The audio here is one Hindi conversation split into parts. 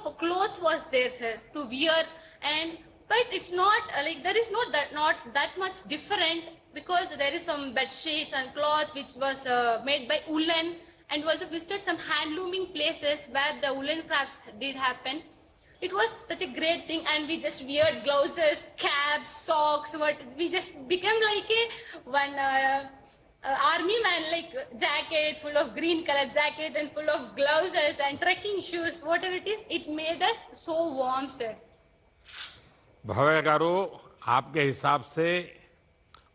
of clothes was there, sir, to wear, and but it's not like there is not that much different, because there is some bed sheets and cloths which was made by woolen, and we also visited some handlooming places where the woolen crafts did happen. It was such a great thing, and we just wear gloves, caps, socks. What we just became like a one army man, like jacket full of green color jacket and full of gloves and trekking shoes. Whatever it is, it made us so warm, sir. भव्य गारो, आपके हिसाब से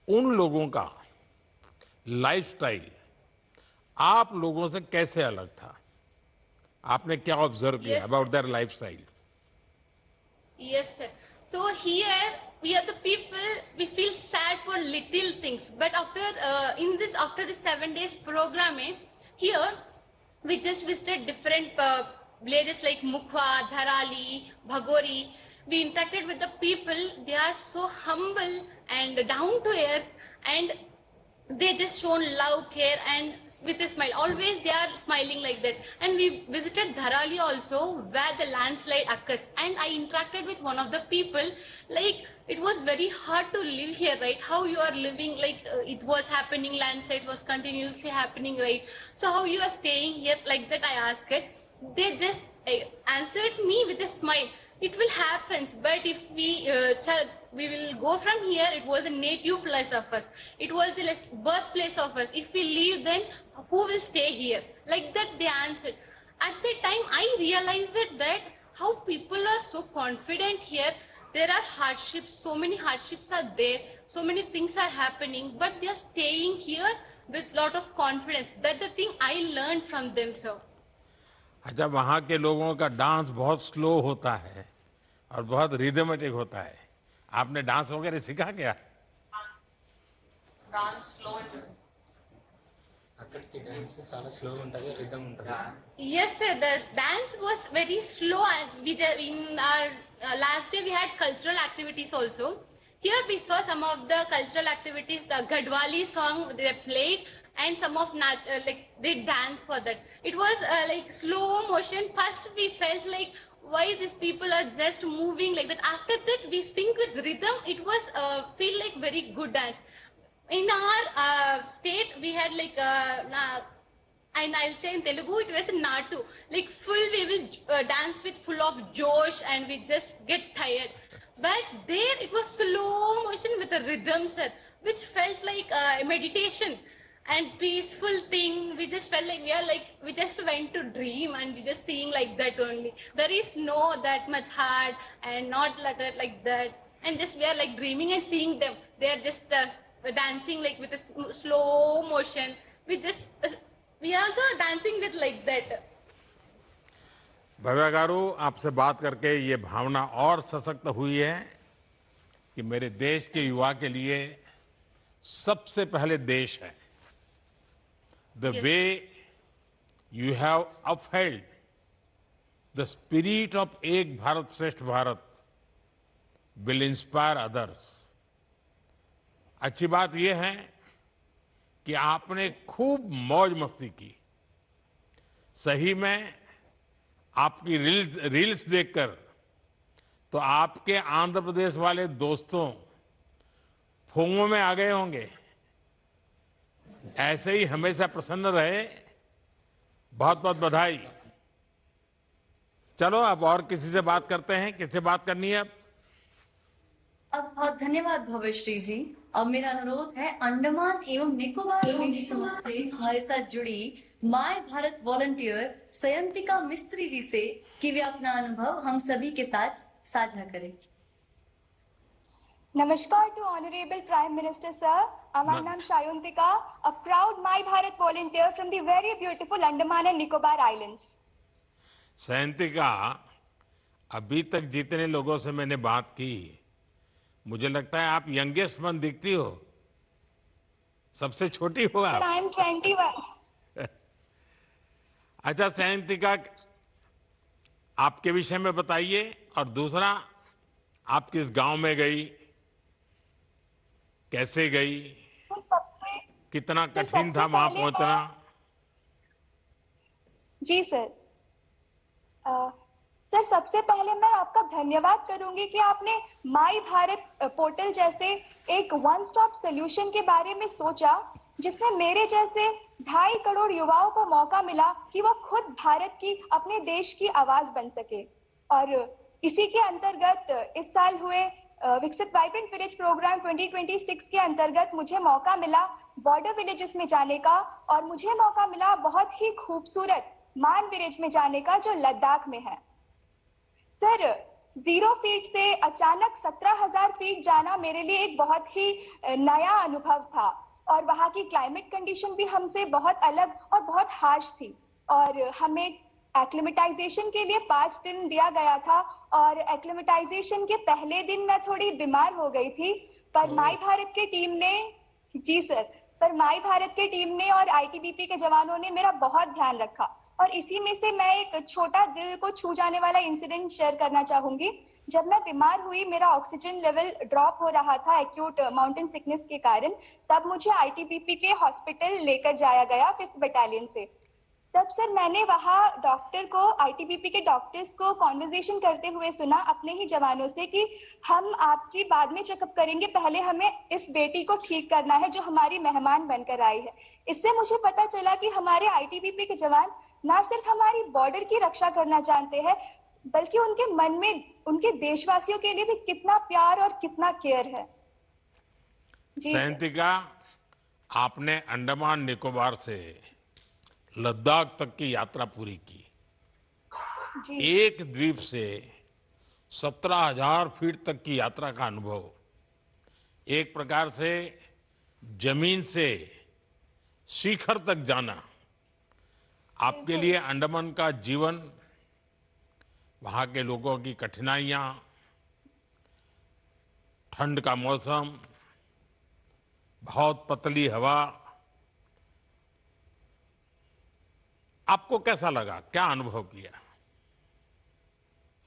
उन लोगों का लाइफस्टाइल आप लोगों से कैसे अलग था? आपने क्या ऑब्जर्व किया Yes, about their lifestyle? yes, sir. So here we are the people. We feel sad for little things, but after the 7 days program, here we just visited different villages like Mukhwa, Dharali, Bhagori. We interacted with the people. They are so humble and down to earth, and they just shown love, care, and with a smile. Always they are smiling like that. And we visited Dharali also, where the landslide occurs. And I interacted with one of the people. Like, it was very hard to live here, right? How you are living, like it was happening, landslides was continuously happening, right? So how you are staying here, like that I asked it. They just answered me with a smile. It will happen, but if we will go from here. It was a native place of us. It was the birthplace of us. If we leave, then who will stay here? Like that they answered. At that time, I realized that how people are so confident here. There are hardships, so many hardships are there, so many things are happening, but they are staying here with lot of confidence. That's the thing I learned from them, sir. अच्छा, वहाँ के लोगों का डांस बहुत स्लो होता है और बहुत रिदमेटिक होता है. आपने डांस वगैरह सीखा क्या? Dance slow. అక్కడికి డాన్స్ చాలా స్లోగా ఉంటుంది, రిథమ్ ఉంటుంది. Yes, sir. The dance was very slow, and in our last day we had cultural activities also. Here we saw some of the cultural activities. The Gadwali song they played, and some of like they danced for that. It was like slow motion. First we felt like why these people are just moving like that. After that we sync with rhythm. It was feel like very good dance. In our state we had like and I'll say in Telugu it was a natu, like full we will dance with full of josh and we just get tired. But there it was slow motion with a rhythm, sir, which felt like a meditation and peaceful thing. We just felt like we just went to dream, and we just seeing like that only. There is no that much hard and not like that, and just we are like dreaming and seeing them. They are just dancing like with a slow motion. We are also dancing with like that. Bhavya गारू, आपसे बात करके ये भावना और सशक्त हुई है कि मेरे देश के युवा के लिए सबसे पहले देश है. The Yes. way you have upheld the spirit of Ek Bharat Shresth Bharat will inspire others. अच्छी बात यह है कि आपने खूब मौज मस्ती की. सही में आपकी रील्स देखकर तो आपके आंध्र प्रदेश वाले दोस्तों फूंगों में आ गए होंगे. ऐसे ही हमेशा प्रसन्न रहे. बहुत बहुत बधाई. चलो अब और किसी से बात करते हैं. किससे बात करनी है अब? बहुत धन्यवाद भव्यश्री जी. अब मेरा अनुरोध है अंडमान एवं निकोबार द्वीप समूह से हमारे साथ जुड़ी माय भारत वॉलंटियर सयंतिका मिस्त्री जी से कि वे अपना अनुभव हम सभी के साथ साझा करें. Namaskar to Honorable Prime Minister Sir. My name is Sayantika, a proud My Bharat volunteer from the very beautiful Andaman and Nicobar Islands. Sayantika, अभी तक जितने लोगों से मैंने बात की, मुझे लगता है आप यंगेस्ट वन दिखती हो. सबसे छोटी हो आप. Sir, I am 21. अच्छा सयंतिका, आपके विषय में बताइए. और दूसरा, आप किस गांव में गई, कैसे गई, कितना कठिन था वहां पहुंचना? जी सर. सर, सबसे पहले मैं आपका धन्यवाद करूंगी कि आपने माई भारत पोर्टल जैसे एक वन स्टॉप सोल्यूशन के बारे में सोचा, जिसमें मेरे जैसे 2.5 करोड़ युवाओं को मौका मिला कि वो खुद भारत की, अपने देश की आवाज बन सके। और इसी के अंतर्गत इस साल हुए विकसित वाइब्रेंट विलेज प्रोग्राम 2026 के अंतर्गत मुझे मौका मिला बॉर्डर विलेजेस में जाने का, और मुझे मौका मिला बहुत ही खूबसूरत मान विलेज में जाने का जो लद्दाख में है। सर, 0 फीट से अचानक 17,000 फीट जाना मेरे लिए एक बहुत ही नया अनुभव था, और वहाँ की क्लाइमेट कंडीशन भी हमसे बहुत अलग और बहुत हार्श थी, और हमें एक्लिमेटाइजेशन के लिए 5 दिन दिया गया था, और एक्लिमेटाइजेशन के पहले दिन मैं थोड़ी बीमार हो गई थी, पर माई भारत की टीम ने, जी सर, पर माई भारत की टीम ने और आईटीबीपी के जवानों ने मेरा बहुत ध्यान रखा। और इसी में से मैं एक छोटा दिल को छू जाने वाला इंसिडेंट शेयर करना चाहूंगी। जब मैं बीमार हुई, मेरा ऑक्सीजन लेवल ड्रॉप हो रहा था एक्यूट माउंटेन सिकनेस के कारण, तब मुझे आईटीबीपी के हॉस्पिटल लेकर जाया गया 5th बटालियन से। तब सर मैंने वहाँ डॉक्टर को, आईटीबीपी के डॉक्टर्स को कॉन्वर्जेशन करते हुए सुना अपने ही जवानों से कि हम आपकी बाद में चेकअप करेंगे, पहले हमें इस बेटी को ठीक करना है जो हमारी मेहमान बनकर आई है। इससे मुझे पता चला कि हमारे आईटीबीपी के जवान ना सिर्फ हमारी बॉर्डर की रक्षा करना जानते हैं, बल्कि उनके मन में उनके देशवासियों के लिए भी कितना प्यार और कितना केयर है। सयंतिका, आपने अंडमान निकोबार से लद्दाख तक की यात्रा पूरी की। जी। एक द्वीप से 17,000 फीट तक की यात्रा का अनुभव, एक प्रकार से जमीन से शिखर तक जाना, आपके लिए अंडमान का जीवन, वहां के लोगों की कठिनाइयां, ठंड का मौसम, बहुत पतली हवा, आपको कैसा लगा, क्या अनुभव किया?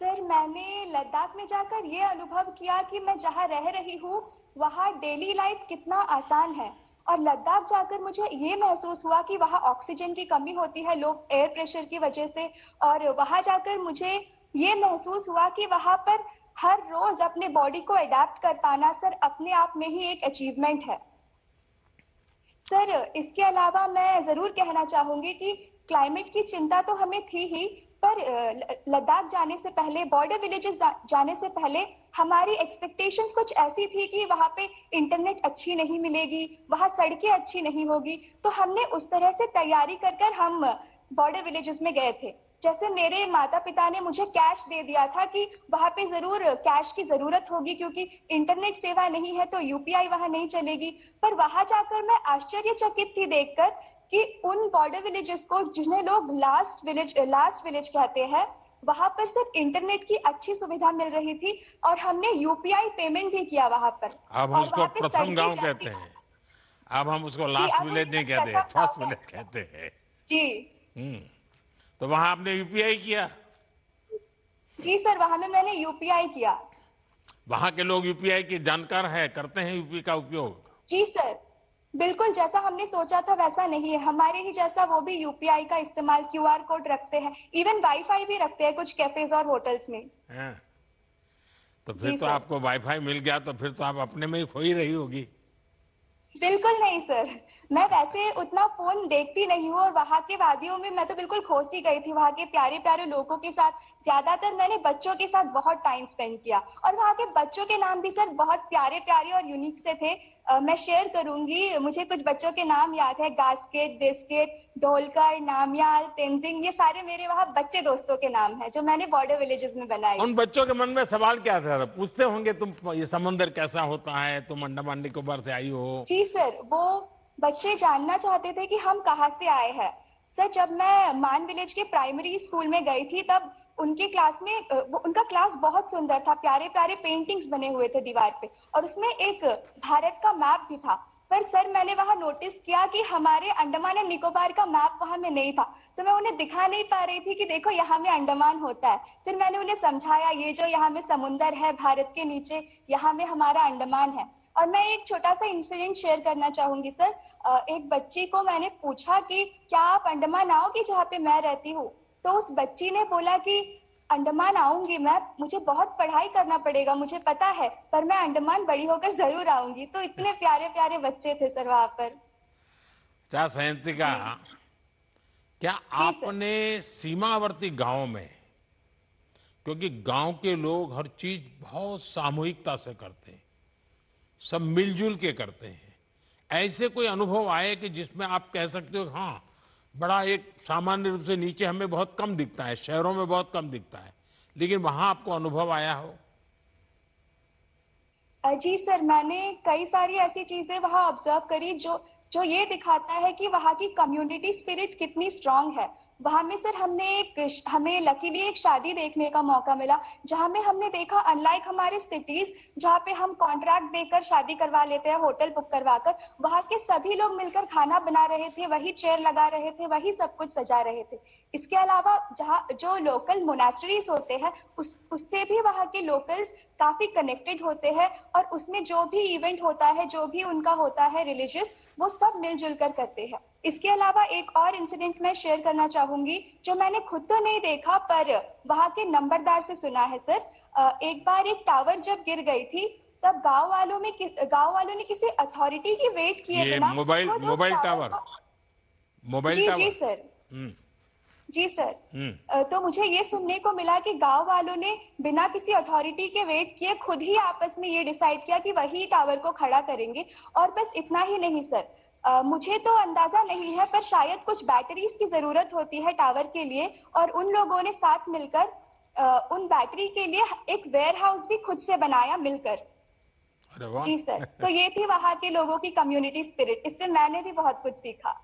सर, मैंने लद्दाख में जाकर ये अनुभव किया कि मैं जहाँ रह रही हूँ वहाँ डेली लाइफ कितना आसान है, और लद्दाख जाकर मुझे ये महसूस हुआ कि वहाँ ऑक्सीजन की कमी होती है, लो एयर प्रेशर की वजह से, और वहाँ जाकर मुझे ये महसूस हुआ कि वहाँ पर हर रोज अपने बॉडी को अडेप्ट कर पाना सर अपने आप में ही एक अचीवमेंट है। सर, इसके अलावा मैं जरूर कहना चाहूंगी कि क्लाइमेट की चिंता तो हमें थी ही, पर लद्दाख जाने से पहले, बॉर्डर विलेजेस जाने से पहले हमारी एक्सपेक्टेशंस कुछ ऐसी थी कि वहाँ पे इंटरनेट अच्छी नहीं मिलेगी, वहाँ सड़कें अच्छी नहीं होगी, तो हमने उस तरह से तैयारी कर हम बॉर्डर विलेजेस में गए थे। जैसे मेरे माता पिता ने मुझे कैश दे दिया था कि वहाँ पे जरूर कैश की जरूरत होगी क्योंकि इंटरनेट सेवा नहीं है तो यूपीआई वहाँ नहीं चलेगी। पर वहाँ जाकर मैं आश्चर्यचकित थी देखकर कि उन बॉर्डर विलेजेस को, जिन्हें लोग लास्ट विलेज कहते हैं, वहां पर सिर्फ इंटरनेट की अच्छी सुविधा मिल रही थी, और हमने यूपीआई पेमेंट भी किया वहां पर। अब हम उसको प्रथम गांव कहते हैं, अब हम उसको लास्ट विलेज नहीं कहते हैं, फर्स्ट विलेज कहते हैं जी। तो वहां आपने यूपीआई किया? जी सर, वहां में मैंने यूपीआई किया। वहां के लोग यूपीआई के जानकार है, करते हैं यूपी का उपयोग? जी सर, बिल्कुल जैसा हमने सोचा था वैसा नहीं है, हमारे ही जैसा वो भी यूपीआई का इस्तेमाल, क्यूआर कोड रखते हैं, इवन वाईफाई भी रखते हैं कुछ कैफेज और होटल्स में। तो फिर तो आपको वाईफाई मिल गया, तो फिर तो आप अपने में ही खो ही रही होगी। बिल्कुल नहीं सर, मैं वैसे उतना फोन देखती नहीं हूँ, और वहाँ के वादियों में मैं तो बिल्कुल खोस ही गई थी वहाँ के प्यारे प्यारे लोगों के साथ। ज्यादातर मैंने बच्चों के साथ बहुत टाइम स्पेंड किया, और वहाँ के बच्चों के नाम भी सर बहुत प्यारे प्यारे और यूनिक से थे। मैं शेयर करूंगी, मुझे कुछ बच्चों के नाम याद है, गास्केट, बिस्किट, ढोलकर, नामयाल, तेंजिंग, ये सारे मेरे वहाँ बच्चे दोस्तों के नाम हैं जो मैंने बॉर्डर विलेजेस में बनाए। उन बच्चों के मन में सवाल क्या था? पूछते होंगे तुम ये समंदर कैसा होता है, तुम अंडमान निकोबार से आई हो? जी सर, वो बच्चे जानना चाहते थे कि हम कहाँ से आए हैं। सर, जब मैं मान विलेज के प्राइमरी स्कूल में गई थी तब उनके क्लास में उनका क्लास बहुत सुंदर था, प्यारे प्यारे पेंटिंग्स बने हुए थे दीवार पे, और उसमें एक भारत का मैप भी था। पर सर, मैंने वहां नोटिस किया कि हमारे अंडमान एंड निकोबार का मैप वहां में नहीं था, तो मैं उन्हें दिखा नहीं पा रही थी कि देखो यहाँ में अंडमान होता है। फिर मैंने उन्हें समझाया, ये जो यहाँ में समुंदर है भारत के नीचे, यहाँ में हमारा अंडमान है। और मैं एक छोटा सा इंसिडेंट शेयर करना चाहूंगी सर। एक बच्ची को मैंने पूछा कि क्या आप अंडमान आओगी जहाँ पे मैं रहती हूँ, तो उस बच्ची ने बोला कि अंडमान आऊंगी मैं, मुझे बहुत पढ़ाई करना पड़ेगा, मुझे पता है, पर मैं अंडमान बड़ी होकर जरूर आऊंगी। तो इतने प्यारे प्यारे बच्चे थे सर वहां पर। अच्छा सयंतिका, क्या जी सर। आपने सीमावर्ती गांव में, क्योंकि गांव के लोग हर चीज बहुत सामूहिकता से करते हैं, सब मिलजुल के करते हैं, ऐसे कोई अनुभव आए कि जिसमें आप कह सकते हो हाँ, बड़ा एक सामान्य रूप से नीचे हमें बहुत कम दिखता है, शहरों में बहुत कम दिखता है, लेकिन वहां आपको अनुभव आया हो? जी सर, मैंने कई सारी ऐसी चीजें वहां ऑब्जर्व करी जो जो ये दिखाता है कि वहाँ की कम्युनिटी स्पिरिट कितनी स्ट्रांग है। वहां में सर हमें लकीली एक शादी देखने का मौका मिला, जहां में हमने देखा अनलाइक हमारे सिटीज जहाँ पे हम कॉन्ट्रैक्ट देकर शादी करवा लेते हैं, होटल बुक करवाकर, वहाँ के सभी लोग मिलकर खाना बना रहे थे, वही चेयर लगा रहे थे, वही सब कुछ सजा रहे थे। इसके अलावा जहाँ जो लोकल मोनास्ट्रीज होते हैं उससे भी वहाँ के लोकल्स काफी कनेक्टेड होते हैं, और उसमें जो भी इवेंट होता है, जो भी उनका होता है रिलीजियस, वो सब मिलजुल कर करते हैं। इसके अलावा एक और इंसिडेंट मैं शेयर करना चाहूंगी, जो मैंने खुद तो नहीं देखा पर वहाँ के नंबरदार से सुना है सर। एक बार एक टावर जब गिर गई थी, तब गांव वालों ने किसी अथॉरिटी की वेट किए ये बिना मोबाइल खुद उस मोबाइल टावर टावर, को। मोबाइल जी टावर। जी सर। हम्म। जी सर। हम्म। तो मुझे ये सुनने को मिला कि गांव वालों ने बिना किसी अथॉरिटी के वेट किए खुद ही आपस में ये डिसाइड किया कि वही टावर को खड़ा करेंगे। और बस इतना ही नहीं सर, मुझे तो अंदाजा नहीं है, पर शायद कुछ बैटरीज की जरूरत होती है टावर के लिए, और उन लोगों ने साथ मिलकर उन बैटरी के लिए एक वेयर हाउस भी खुद से बनाया मिलकर। अरे वाह। जी सर। तो ये थी वहाँ के लोगों की कम्युनिटी स्पिरिट, इससे मैंने भी बहुत कुछ सीखा।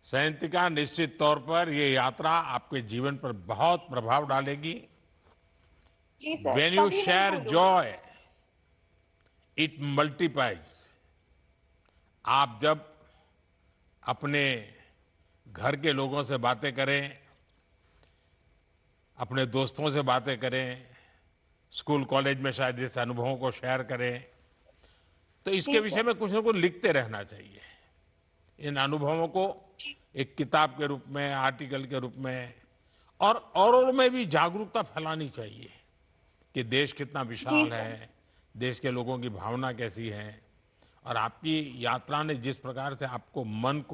सयंतिका, निश्चित तौर पर ये यात्रा आपके जीवन पर बहुत प्रभाव डालेगी। जी सर। When you कभी नहीं share भूलूंगी। joy, it multiplies. आप जब अपने घर के लोगों से बातें करें, अपने दोस्तों से बातें करें, स्कूल कॉलेज में शायद इस अनुभवों को शेयर करें, तो इसके जी विषय सर। में कुछ ना कुछ लिखते रहना चाहिए। इन अनुभवों को एक किताब के रूप में, आर्टिकल के रूप में, और औरों में भी जागरूकता फैलानी चाहिए कि देश कितना जी विशाल सर। है, देश के लोगों की भावना कैसी है, और आपकी यात्रा ने जिस प्रकार से आपको मन को